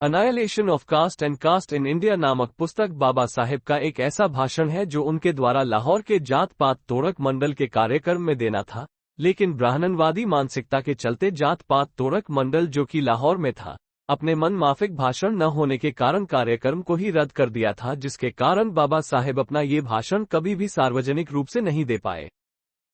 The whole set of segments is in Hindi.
Annihilation of caste and caste in India नामक पुस्तक बाबा साहेब का एक ऐसा भाषण है जो उनके द्वारा लाहौर के जात पात तोड़क मंडल के कार्यक्रम में देना था, लेकिन ब्राह्मणवादी मानसिकता के चलते जात पात तोड़क मंडल जो कि लाहौर में था, अपने मन माफिक भाषण न होने के कारण कार्यक्रम को ही रद्द कर दिया था, जिसके कारण बाबा साहेब अपना ये भाषण कभी भी सार्वजनिक रूप से नहीं दे पाए।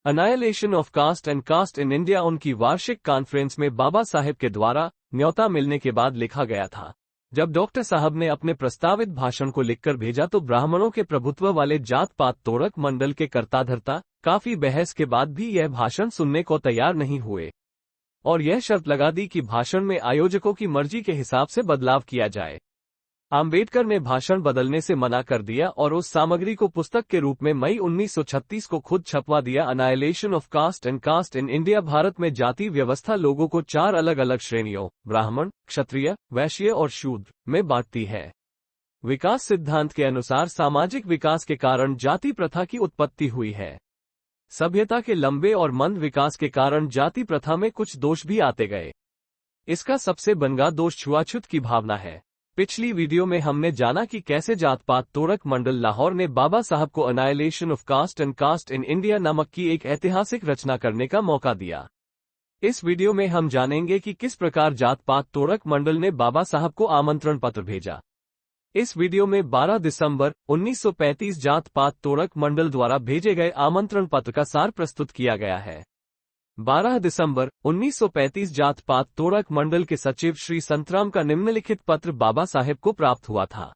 Annihilation of caste and caste in India उनकी वार्षिक कॉन्फ्रेंस में बाबा साहेब के द्वारा न्योता मिलने के बाद लिखा गया था। जब डॉक्टर साहब ने अपने प्रस्तावित भाषण को लिखकर भेजा तो ब्राह्मणों के प्रभुत्व वाले जात पात तोड़क मंडल के कर्ताधर्ता काफी बहस के बाद भी यह भाषण सुनने को तैयार नहीं हुए और यह शर्त लगा दी कि भाषण में आयोजकों की मर्जी के हिसाब से बदलाव किया जाए। आम्बेडकर ने भाषण बदलने से मना कर दिया और उस सामग्री को पुस्तक के रूप में मई 1936 को खुद छपवा दिया। Annihilation of caste and caste in India Bharat में जाति व्यवस्था लोगों को 4 अलग अलग श्रेणियों ब्राह्मण, क्षत्रिय, वैश्य और शूद्र में बांटती है। विकास सिद्धांत के अनुसार सामाजिक विकास के कारण जाति प्रथा की उत्पत्ति हुई है। सभ्यता के लंबे और मंद विकास के कारण जाति प्रथा में कुछ दोष भी आते गए। इसका सबसे बनगा दोष छुआछूत की भावना है। पिछली वीडियो में हमने जाना कि कैसे जात पात तोड़क मंडल लाहौर ने बाबा साहब को annihilation of caste and caste in India नामक की एक ऐतिहासिक रचना करने का मौका दिया। इस वीडियो में हम जानेंगे कि किस प्रकार जात पात तोड़क मंडल ने बाबा साहब को आमंत्रण पत्र भेजा। इस वीडियो में 12 दिसंबर 1935 जात पात तोड़क मंडल द्वारा भेजे गए आमंत्रण पत्र का सार प्रस्तुत किया गया है। 12 दिसंबर 1935 जात पात तोड़क मंडल के सचिव श्री संतराम का निम्नलिखित पत्र बाबा साहेब को प्राप्त हुआ था।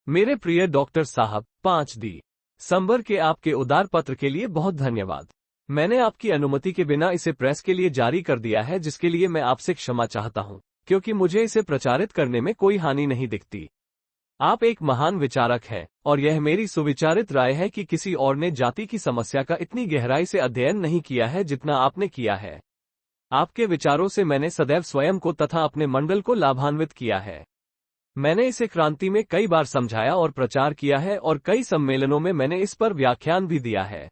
मेरे प्रिय डॉक्टर साहब, 5 दिसंबर के आपके उदार पत्र के लिए बहुत धन्यवाद। मैंने आपकी अनुमति के बिना इसे प्रेस के लिए जारी कर दिया है, जिसके लिए मैं आपसे क्षमा चाहता हूं, क्योंकि मुझे इसे प्रचारित करने में कोई हानि नहीं दिखती। आप एक महान विचारक हैं और यह मेरी सुविचारित राय है कि किसी और ने जाति की समस्या का इतनी गहराई से अध्ययन नहीं किया है जितना आपने किया है। आपके विचारों से मैंने सदैव स्वयं को तथा अपने मंडल को लाभान्वित किया है। मैंने इसे क्रांति में कई बार समझाया और प्रचार किया है और कई सम्मेलनों में मैंने इस पर व्याख्यान भी दिया है।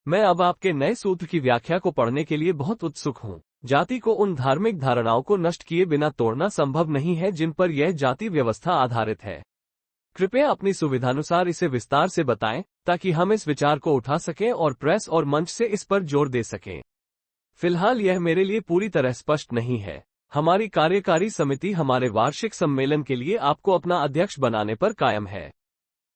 मैं अब आपके नए सूत्र की व्याख्या को पढ़ने के लिए बहुत उत्सुक हूँ। जाति को उन धार्मिक धारणाओं को नष्ट किए बिना तोड़ना संभव नहीं है जिन पर यह जाति व्यवस्था आधारित है। कृपया अपनी सुविधानुसार इसे विस्तार से बताएं ताकि हम इस विचार को उठा सकें और प्रेस और मंच से इस पर जोर दे सकें। फिलहाल यह मेरे लिए पूरी तरह स्पष्ट नहीं है। हमारी कार्यकारी समिति हमारे वार्षिक सम्मेलन के लिए आपको अपना अध्यक्ष बनाने पर कायम है।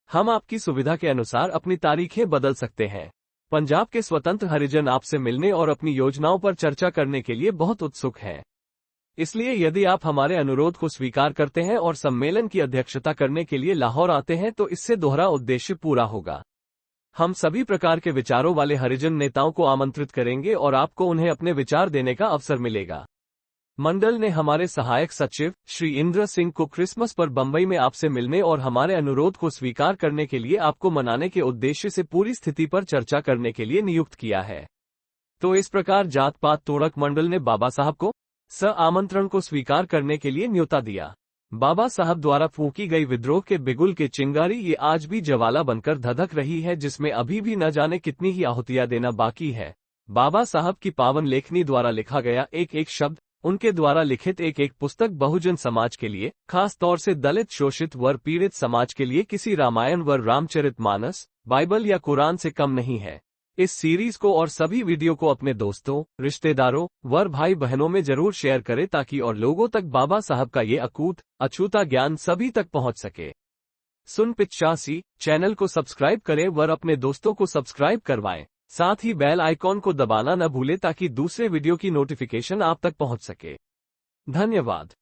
हम आपकी सुविधा के अनुसार अपनी तारीखें बदल सकते हैं। पंजाब के स्वतंत्र हरिजन आपसे मिलने और अपनी योजनाओं पर चर्चा करने के लिए बहुत उत्सुक हैं। इसलिए यदि आप हमारे अनुरोध को स्वीकार करते हैं और सम्मेलन की अध्यक्षता करने के लिए लाहौर आते हैं तो इससे दोहरा उद्देश्य पूरा होगा। हम सभी प्रकार के विचारों वाले हरिजन नेताओं को आमंत्रित करेंगे और आपको उन्हें अपने विचार देने का अवसर मिलेगा। मंडल ने हमारे सहायक सचिव श्री इंद्र सिंह को क्रिसमस पर बंबई में आपसे मिलने और हमारे अनुरोध को स्वीकार करने के लिए आपको मनाने के उद्देश्य से पूरी स्थिति पर चर्चा करने के लिए नियुक्त किया है। तो इस प्रकार जात पात तोड़क मंडल ने बाबा साहब को आमंत्रण को स्वीकार करने के लिए न्योता दिया। बाबा साहब द्वारा फूंकी गई विद्रोह के बिगुल के चिंगारी ये आज भी ज्वाला बनकर धधक रही है, जिसमें अभी भी न जाने कितनी ही आहुतियां देना बाकी है। बाबा साहब की पावन लेखनी द्वारा लिखा गया एक एक शब्द, उनके द्वारा लिखित एक एक पुस्तक बहुजन समाज के लिए, खास तौर से दलित, शोषित व पीड़ित समाज के लिए किसी रामायण व रामचरितमानस, बाइबल या कुरान से कम नहीं है। इस सीरीज को और सभी वीडियो को अपने दोस्तों, रिश्तेदारों, वर भाई बहनों में जरूर शेयर करें ताकि और लोगों तक बाबा साहब का ये अकूत अछूता ज्ञान सभी तक पहुंच सके। सुन 85 चैनल को सब्सक्राइब करें वर अपने दोस्तों को सब्सक्राइब करवाएं। साथ ही बेल आइकॉन को दबाना न भूलें ताकि दूसरे वीडियो की नोटिफिकेशन आप तक पहुंच सके। धन्यवाद।